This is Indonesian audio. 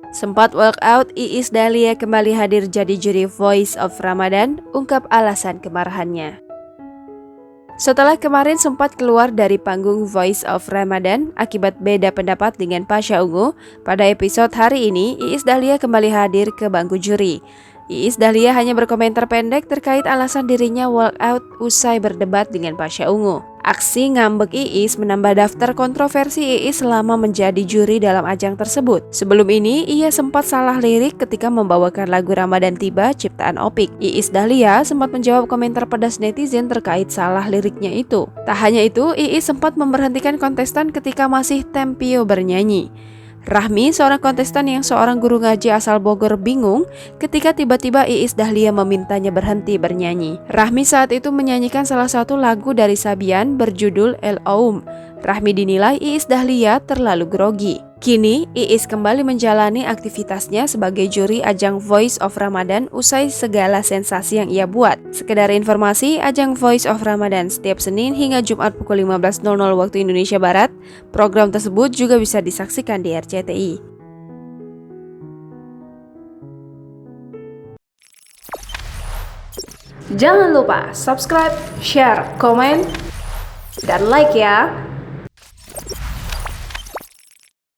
Sempat walkout, Iis Dahlia kembali hadir jadi juri Voice of Ramadan, ungkap alasan kemarahannya. Setelah kemarin sempat keluar dari panggung Voice of Ramadan akibat beda pendapat dengan Pasha Ungu, pada episode hari ini Iis Dahlia kembali hadir ke bangku juri. Iis Dahlia hanya berkomentar pendek terkait alasan dirinya walkout usai berdebat dengan Pasha Ungu. Aksi ngambek Iis menambah daftar kontroversi Iis selama menjadi juri dalam ajang tersebut. Sebelum ini, ia sempat salah lirik ketika membawakan lagu Ramadan Tiba ciptaan Opik. Iis Dahlia sempat menjawab komentar pedas netizen terkait salah liriknya itu. Tak hanya itu, Iis sempat memberhentikan kontestan ketika masih tempio bernyanyi. Rahmi, seorang kontestan yang seorang guru ngaji asal Bogor, bingung ketika tiba-tiba Iis Dahlia memintanya berhenti bernyanyi. Rahmi saat itu menyanyikan salah satu lagu dari Sabian berjudul El Aum. Rahmi dinilai Iis Dahlia terlalu grogi. Kini, Iis kembali menjalani aktivitasnya sebagai juri ajang Voice of Ramadan usai segala sensasi yang ia buat. Sekedar informasi, ajang Voice of Ramadan setiap Senin hingga Jumat pukul 15.00 waktu Indonesia Barat. Program tersebut juga bisa disaksikan di RCTI. Jangan lupa subscribe, share, komen, dan like ya!